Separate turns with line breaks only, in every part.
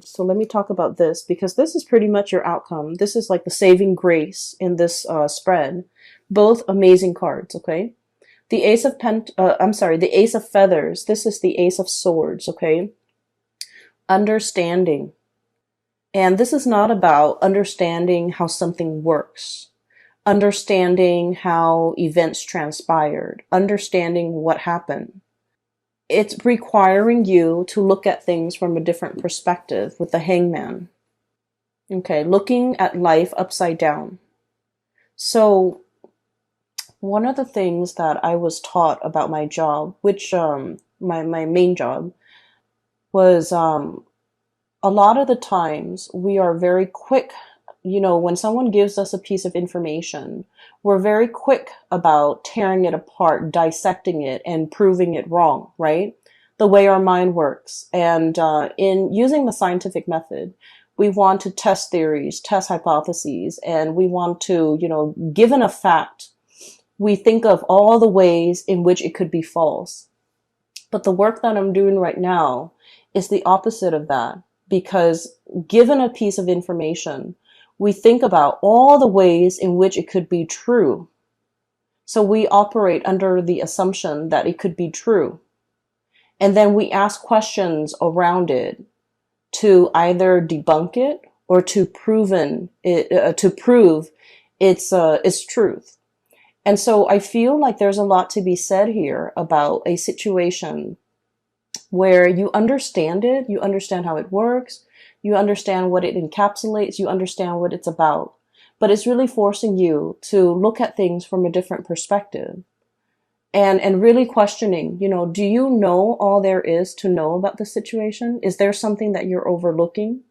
So let me talk about this because this is pretty much your outcome. This is like the saving grace in this spread. Both amazing cards, okay? The Ace of the Ace of Feathers. This is the Ace of Swords, okay? Understanding. And this is not about understanding how something works, understanding how events transpired, understanding what happened. It's requiring you to look at things from a different perspective with the Hangman. Okay, looking at life upside down. So, one of the things that I was taught about my job, which my main job, was a lot of the times we are very quick, when someone gives us a piece of information, we're very quick about tearing it apart, dissecting it, and proving it wrong, right? The way our mind works. And in using the scientific method, we want to test theories, test hypotheses, and we want to, given a fact, we think of all the ways in which it could be false. But the work that I'm doing right now is the opposite of that, because given a piece of information, we think about all the ways in which it could be true. So we operate under the assumption that it could be true. And then we ask questions around it to either debunk it or to prove its truth. And so I feel like there's a lot to be said here about a situation where you understand it, you understand how it works, you understand what it encapsulates, you understand what it's about. But it's really forcing you to look at things from a different perspective and really questioning, do you know all there is to know about the situation? Is there something that you're overlooking?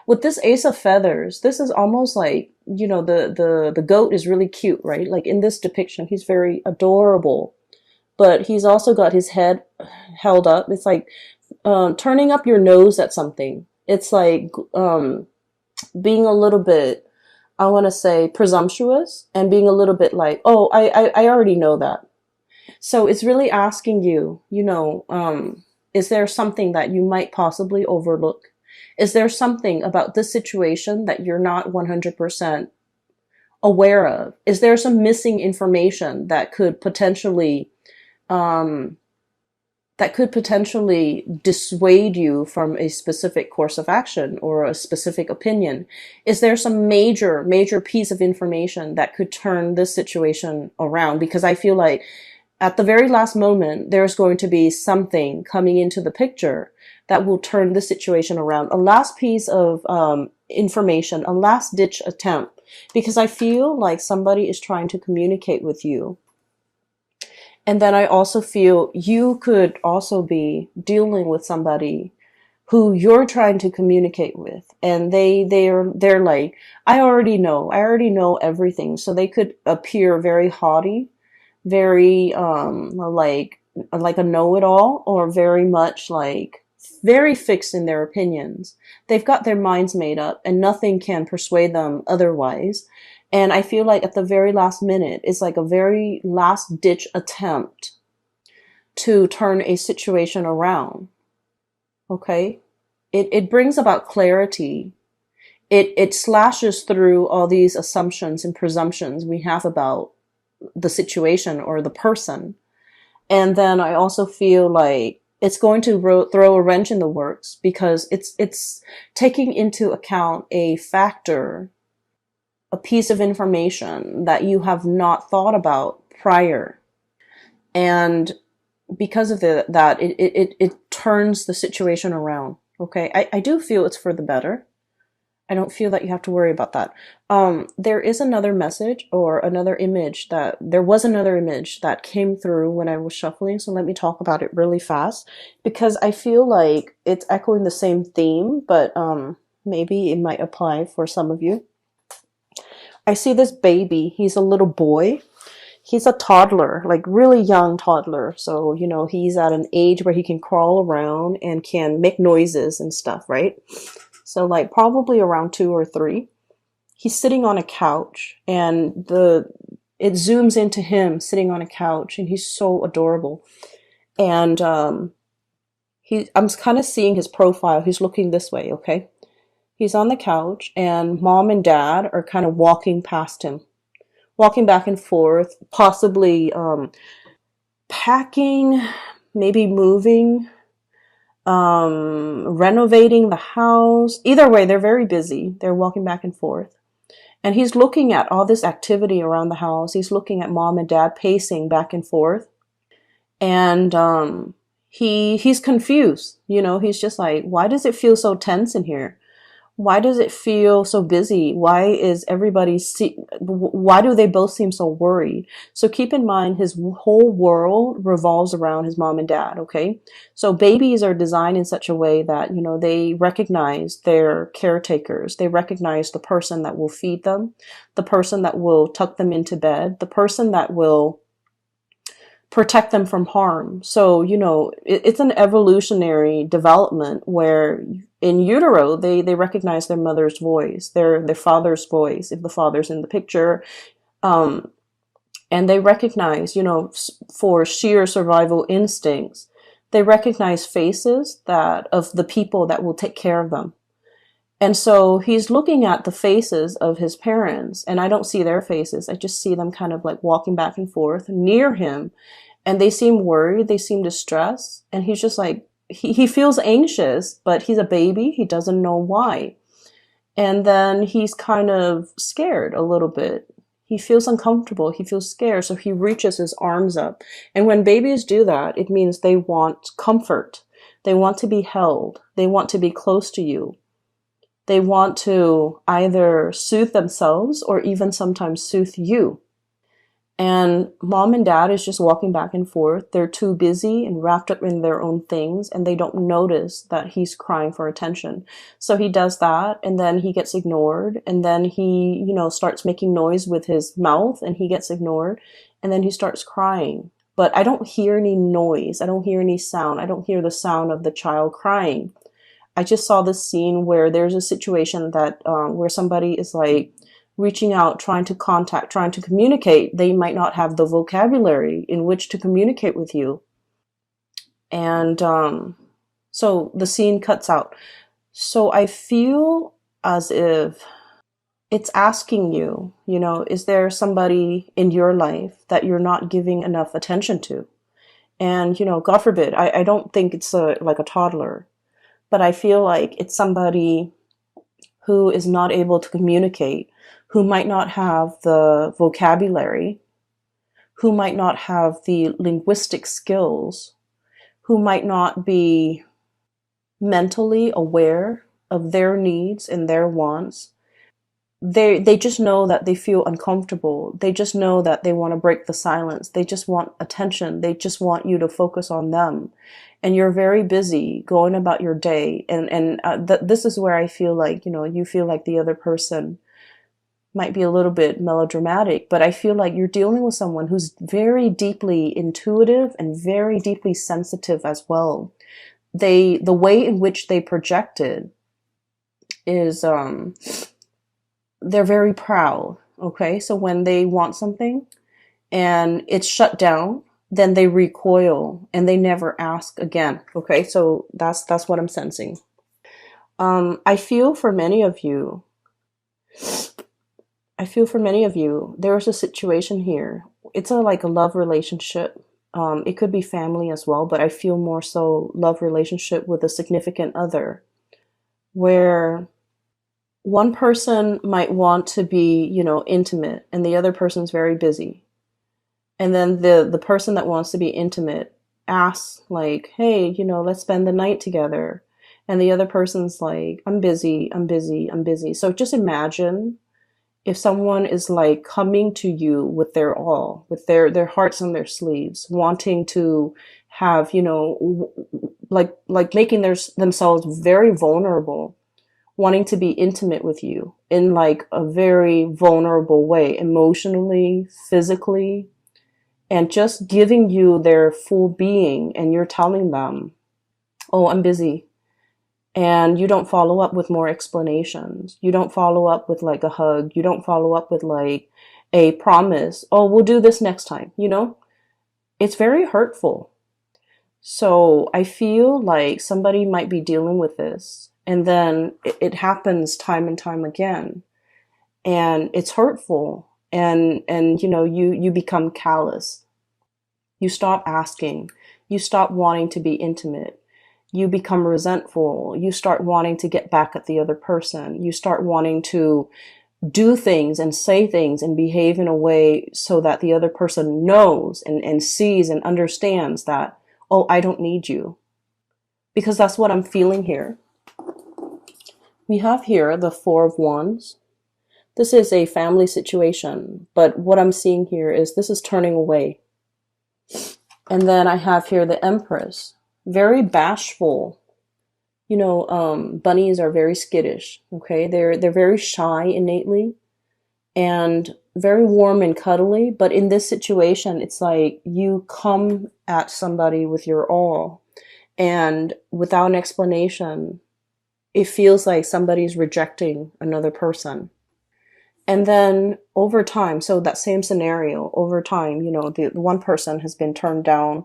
With this Ace of Feathers, this is almost like, the goat is really cute, right? Like in this depiction, he's very adorable, but he's also got his head held up. It's like turning up your nose at something. It's like being a little bit, I want to say, presumptuous, and being a little bit like, oh, I already know that. So it's really asking you, is there something that you might possibly overlook? Is there something about this situation that you're not 100% aware of? Is there some missing information that could potentially dissuade you from a specific course of action or a specific opinion? Is there some major piece of information that could turn this situation around? Because I feel like at the very last moment, there's going to be something coming into the picture that will turn the situation around. A last piece of information, a last ditch attempt, because I feel like somebody is trying to communicate with you. And then I also feel you could also be dealing with somebody who you're trying to communicate with, and they're like, I already know everything. So they could appear very haughty, very like a know-it-all, or very much like very fixed in their opinions. They've got their minds made up and nothing can persuade them otherwise. And I feel like at the very last minute, it's like a very last ditch attempt to turn a situation around. Okay? It brings about clarity. It slashes through all these assumptions and presumptions we have about the situation or the person. And then I also feel like it's going to throw a wrench in the works, because it's taking into account a factor, a piece of information that you have not thought about prior. And because of that, it turns the situation around. Okay. I do feel it's for the better. I don't feel that you have to worry about that. There is another message or there was another image that came through when I was shuffling. So let me talk about it really fast, because I feel like it's echoing the same theme, but maybe it might apply for some of you. I see this baby. He's a little boy. He's a toddler, like really young toddler. So, he's at an age where he can crawl around and can make noises and stuff, right? So like probably around 2 or 3. He's sitting on a couch, and it zooms into him sitting on a couch, and he's so adorable. And I'm kind of seeing his profile. He's looking this way, okay? He's on the couch, and mom and dad are kind of walking past him, walking back and forth, possibly packing, maybe moving, renovating the house. Either way, they're very busy. They're walking back and forth. And he's looking at all this activity around the house. He's looking at mom and dad pacing back and forth. And he's confused. You know, he's just like, why does it feel so tense in here? Why does it feel so busy? Why is why do they both seem so worried? So keep in mind, his whole world revolves around his mom and dad, okay? So babies are designed in such a way that, you know, they recognize their caretakers. They recognize the person that will feed them, the person that will tuck them into bed, the person that will protect them from harm. So, you know, it's an evolutionary development where in utero, they recognize their mother's voice, their father's voice, if the father's in the picture. Um, and they recognize, you know, for sheer survival instincts, they recognize faces that of the people that will take care of them. And so he's looking at the faces of his parents, and I don't see their faces. I just see them kind of like walking back and forth near him, and they seem worried, they seem distressed, and he's just like, he feels anxious, but he's a baby, he doesn't know why. And then he's kind of scared a little bit. He feels uncomfortable, he feels scared, so he reaches his arms up. And when babies do that, it means they want comfort. They want to be held. They want to be close to you. They want to either soothe themselves or even sometimes soothe you. And mom and dad is just walking back and forth. They're too busy and wrapped up in their own things, and they don't notice that he's crying for attention. So he does that, and then he gets ignored, and then he, you know, starts making noise with his mouth, and he gets ignored, and then he starts crying. But I don't hear any noise. I don't hear any sound. I don't hear the sound of the child crying. I just saw this scene where there's a situation that where somebody is like reaching out, trying to contact, trying to communicate. They might not have the vocabulary in which to communicate with you. And so the scene cuts out. So I feel as if it's asking you, you know, is there somebody in your life that you're not giving enough attention to? And, you know, God forbid, I don't think it's like a toddler, but I feel like it's somebody who is not able to communicate, who might not have the vocabulary, who might not have the linguistic skills, who might not be mentally aware of their needs and their wants. They just know that they feel uncomfortable. They just know that they want to break the silence. They just want attention. They just want you to focus on them. And you're very busy going about your day. This is where I feel like, you know, you feel like the other person might be a little bit melodramatic, but I feel like you're dealing with someone who's very deeply intuitive and very deeply sensitive as well. The way in which they project it is, they're very proud. Okay. So when they want something and it's shut down, then they recoil and they never ask again. Okay. So that's what I'm sensing. I feel for many of you, there's a situation here. It's like a love relationship. It could be family as well, but I feel more so love relationship with a significant other, where one person might want to be, you know, intimate, and the other person's very busy. And then the person that wants to be intimate asks like, hey, you know, let's spend the night together. And the other person's like, I'm busy, I'm busy, I'm busy. So just imagine if someone is like coming to you with their all, with their hearts on their sleeves, wanting to have, you know, like making themselves very vulnerable, wanting to be intimate with you in like a very vulnerable way, emotionally, physically, and just giving you their full being, and you're telling them, oh, I'm busy. And you don't follow up with more explanations. You don't follow up with like a hug. You don't follow up with like a promise. Oh, we'll do this next time. You know, it's very hurtful. So I feel like somebody might be dealing with this, and then it happens time and time again, and it's hurtful, and you become callous. You stop asking. You stop wanting to be intimate. You become resentful. You start wanting to get back at the other person. You start wanting to do things and say things and behave in a way so that the other person knows and sees and understands that, oh, I don't need you. Because that's what I'm feeling here. We have here the Four of Wands. This is a family situation, but what I'm seeing here is this is turning away. And then I have here the Empress, very bashful. Bunnies are very skittish. Okay, they're very shy innately and very warm and cuddly. But in this situation, it's like you come at somebody with your all, and without an explanation, it feels like somebody's rejecting another person. And then over time, so that same scenario, over time, the one person has been turned down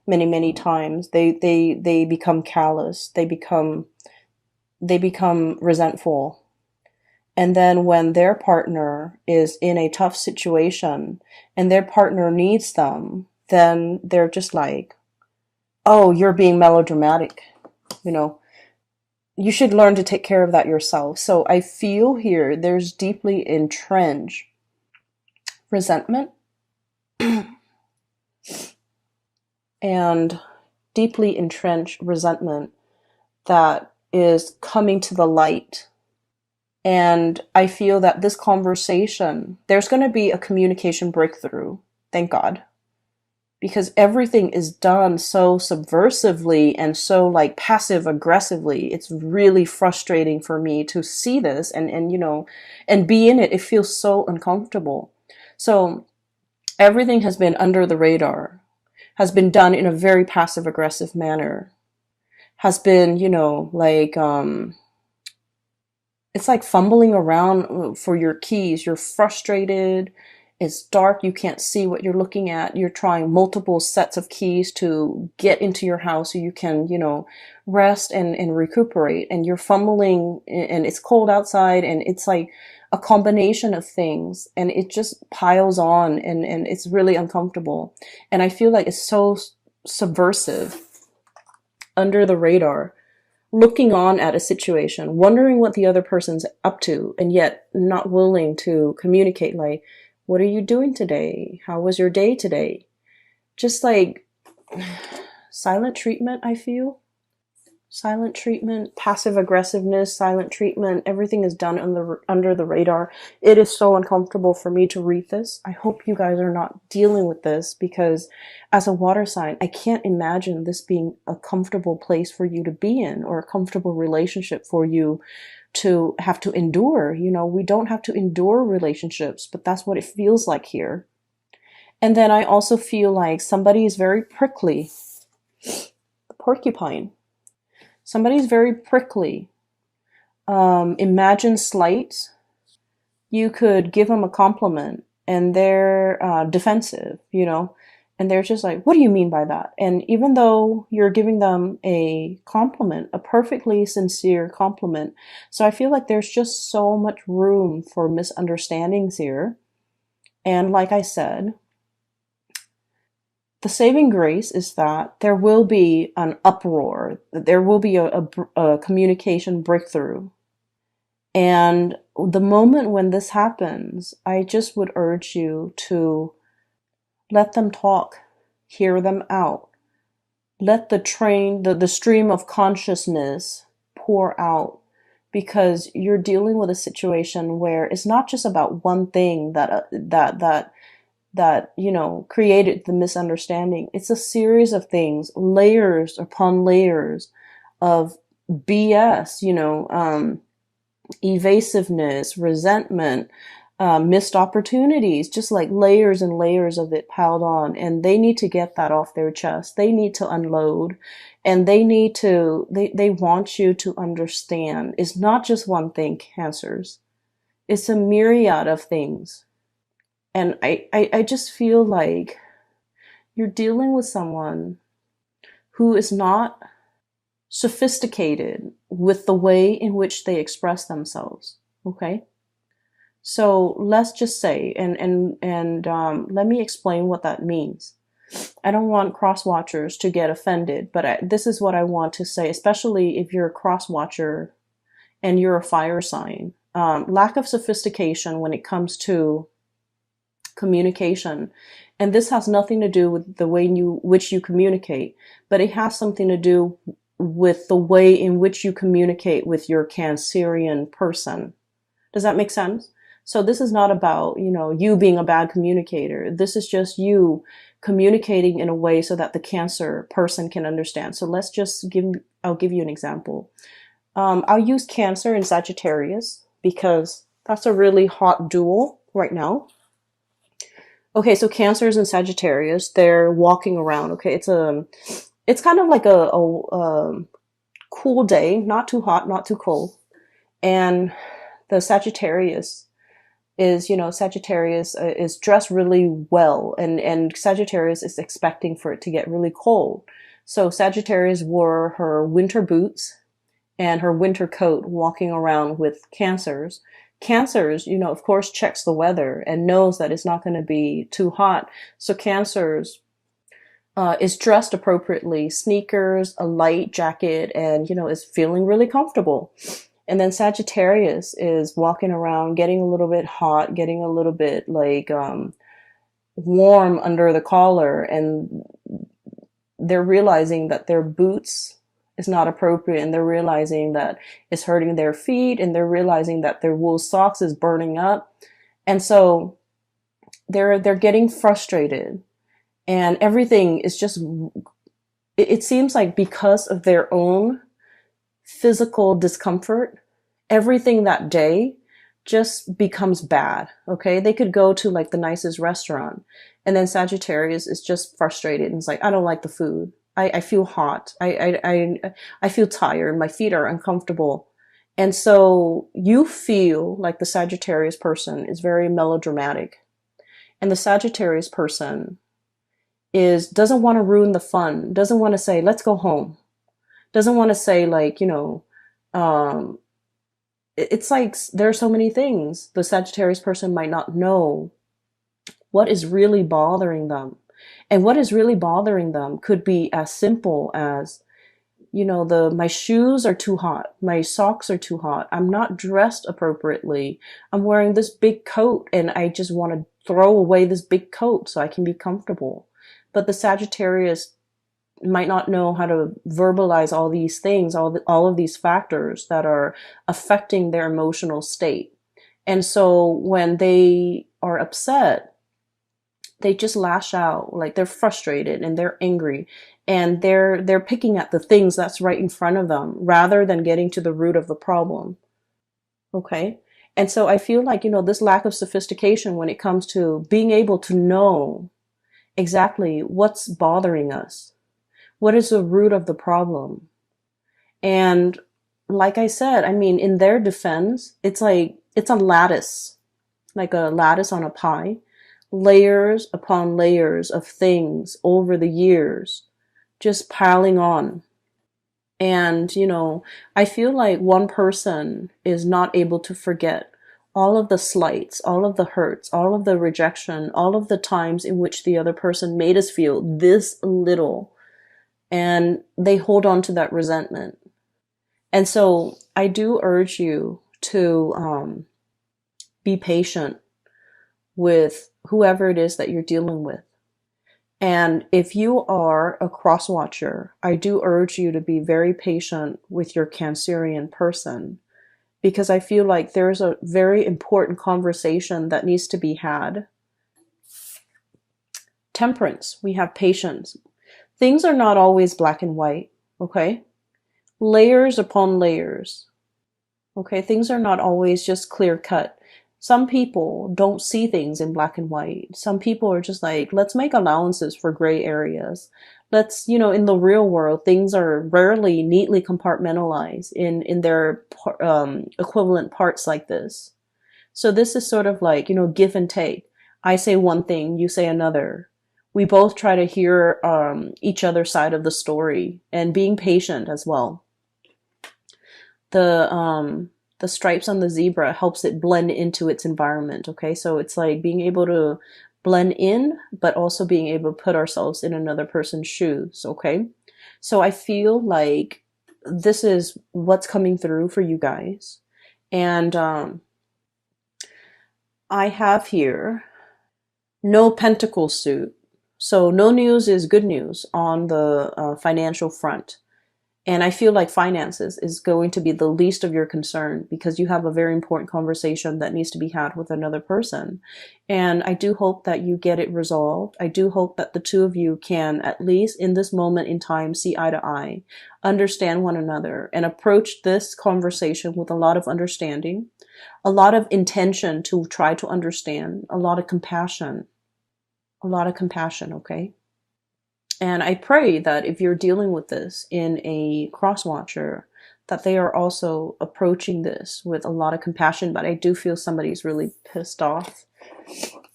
many, many times. They become callous. They become resentful. And then when their partner is in a tough situation and their partner needs them, then they're just like, oh, you're being melodramatic. You know, you should learn to take care of that yourself. So I feel here there's deeply entrenched resentment and deeply entrenched resentment that is coming to the light. And I feel that this conversation, there's going to be a communication breakthrough. Thank God. Because everything is done so subversively and so like passive aggressively. It's really frustrating for me to see this and be in it. It feels so uncomfortable. So everything has been under the radar, has been done in a very passive aggressive manner, has been, it's like fumbling around for your keys. You're frustrated. It's dark. You can't see what you're looking at. You're trying multiple sets of keys to get into your house so you can, rest and recuperate. And you're fumbling and it's cold outside and it's like a combination of things and it just piles on and it's really uncomfortable. And I feel like it's so subversive, under the radar, looking on at a situation, wondering what the other person's up to, and yet not willing to communicate, like, what are you doing today? How was your day today? Just like silent treatment, I feel. Silent treatment, passive aggressiveness, silent treatment, everything is done under the radar. It is so uncomfortable for me to read this. I hope you guys are not dealing with this because as a water sign, I can't imagine this being a comfortable place for you to be in or a comfortable relationship for you to have to endure. We don't have to endure relationships, but that's what it feels like here. And then I also feel like somebody is very prickly. The porcupine. Somebody's very prickly. Imagine slight. You could give them a compliment and they're defensive, and they're just like, what do you mean by that? And even though you're giving them a compliment, a perfectly sincere compliment, so I feel like there's just so much room for misunderstandings here. And like I said, the saving grace is that there will be an uproar, there will be a communication breakthrough. And the moment when this happens, I just would urge you to let them talk, hear them out. Let the stream of consciousness pour out, because you're dealing with a situation where it's not just about one thing that created the misunderstanding. It's a series of things, layers upon layers of BS, evasiveness, resentment, missed opportunities, just like layers and layers of it piled on. And they need to get that off their chest. They need to unload, and they want you to understand it's not just one thing, Cancers. It's a myriad of things. And I just feel like you're dealing with someone who is not sophisticated with the way in which they express themselves. Okay. So let's just say, and let me explain what that means. I don't want cross watchers to get offended, but this is what I want to say, especially if you're a cross watcher and you're a fire sign. Lack of sophistication when it comes to communication. And this has nothing to do with the way in which you communicate, but it has something to do with the way in which you communicate with your Cancerian person. Does that make sense? So this is not about, you being a bad communicator. This is just you communicating in a way so that the Cancer person can understand. So I'll give you an example. I'll use Cancer and Sagittarius because that's a really hot duel right now. Okay, so Cancers and Sagittarius, they're walking around. Okay, it's kind of like a cool day, not too hot, not too cold. And the Sagittarius is dressed really well, and Sagittarius is expecting for it to get really cold. So Sagittarius wore her winter boots and her winter coat walking around with Cancers. Cancers, of course, checks the weather and knows that it's not going to be too hot. So Cancers is dressed appropriately, sneakers, a light jacket, and, is feeling really comfortable. And then Sagittarius is walking around, getting a little bit hot, getting a little bit warm under the collar, and they're realizing that their boots is not appropriate, and they're realizing that it's hurting their feet, and they're realizing that their wool socks is burning up. And so they're getting frustrated, and everything is just, it seems like because of their own physical discomfort, everything that day just becomes bad. Okay. They could go to the nicest restaurant, and then Sagittarius is just frustrated and it's like, I don't like the food. I feel hot. I feel tired. My feet are uncomfortable. And so you feel like the Sagittarius person is very melodramatic, and the Sagittarius person doesn't want to ruin the fun, doesn't want to say, let's go home. Doesn't want to say it's like there are so many things. The Sagittarius person might not know what is really bothering them. And what is really bothering them could be as simple as, my shoes are too hot. My socks are too hot. I'm not dressed appropriately. I'm wearing this big coat and I just want to throw away this big coat so I can be comfortable. But the Sagittarius might not know how to verbalize all these things, all of these factors that are affecting their emotional state. And so when they are upset, they just lash out, like they're frustrated and they're angry, and they're picking at the things that's right in front of them rather than getting to the root of the problem. Okay? And so I feel like, this lack of sophistication when it comes to being able to know exactly what's bothering us. What is the root of the problem? And like I said, in their defense, it's like, it's a lattice, like a lattice on a pie, layers upon layers of things over the years, just piling on. And, I feel like one person is not able to forget all of the slights, all of the hurts, all of the rejection, all of the times in which the other person made us feel this little. And they hold on to that resentment. And so I do urge you to be patient with whoever it is that you're dealing with. And if you are a cross watcher, I do urge you to be very patient with your Cancerian person, because I feel like there's a very important conversation that needs to be had. Temperance, we have patience. Things are not always black and white, okay? Layers upon layers, okay? Things are not always just clear cut. Some people don't see things in black and white. Some people are just like, let's make allowances for gray areas. Let's, in the real world, things are rarely neatly compartmentalized in their equivalent parts like this. So this is sort of like, give and take. I say one thing, you say another. We both try to hear each other's side of the story and being patient as well. The stripes on the zebra helps it blend into its environment. Okay, so it's like being able to blend in, but also being able to put ourselves in another person's shoes. Okay, so I feel like this is what's coming through for you guys, and I have here no pentacle suit. So no news is good news on the financial front. And I feel like finances is going to be the least of your concern because you have a very important conversation that needs to be had with another person. And I do hope that you get it resolved. I do hope that the two of you can, at least in this moment in time, see eye to eye, understand one another, and approach this conversation with a lot of understanding, a lot of intention to try to understand, a lot of compassion, okay? And I pray that if you're dealing with this in a cross watcher, that they are also approaching this with a lot of compassion. But I do feel somebody's really pissed off.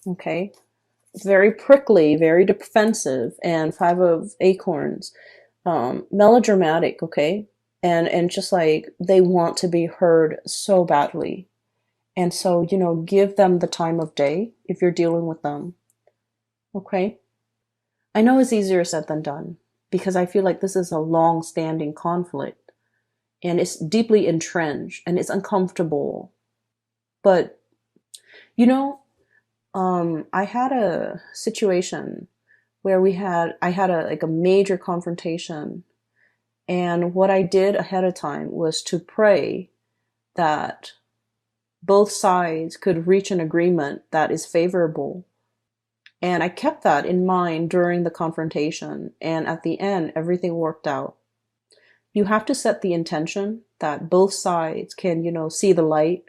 Okay. Very prickly, very defensive, and Five of Acorns. Melodramatic, okay? And just like they want to be heard so badly. And so, give them the time of day if you're dealing with them. Okay? I know it's easier said than done because I feel like this is a long-standing conflict and it's deeply entrenched and it's uncomfortable. But, I had a situation where I had a major confrontation, and what I did ahead of time was to pray that both sides could reach an agreement that is favorable. And I kept that in mind during the confrontation. And at the end, everything worked out. You have to set the intention that both sides can, see the light,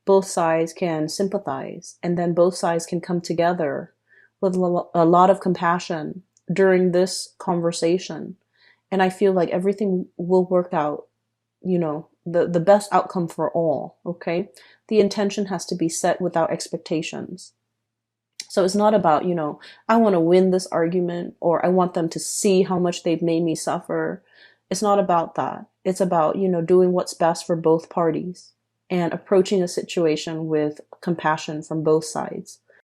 both sides can sympathize, and then both sides can come together with a lot of compassion during this conversation. And I feel like everything will work out, the best outcome for all, okay? The intention has to be set without expectations. So it's not about, I want to win this argument or I want them to see how much they've made me suffer. It's not about that. It's about, doing what's best for both parties and approaching a situation with compassion from both sides.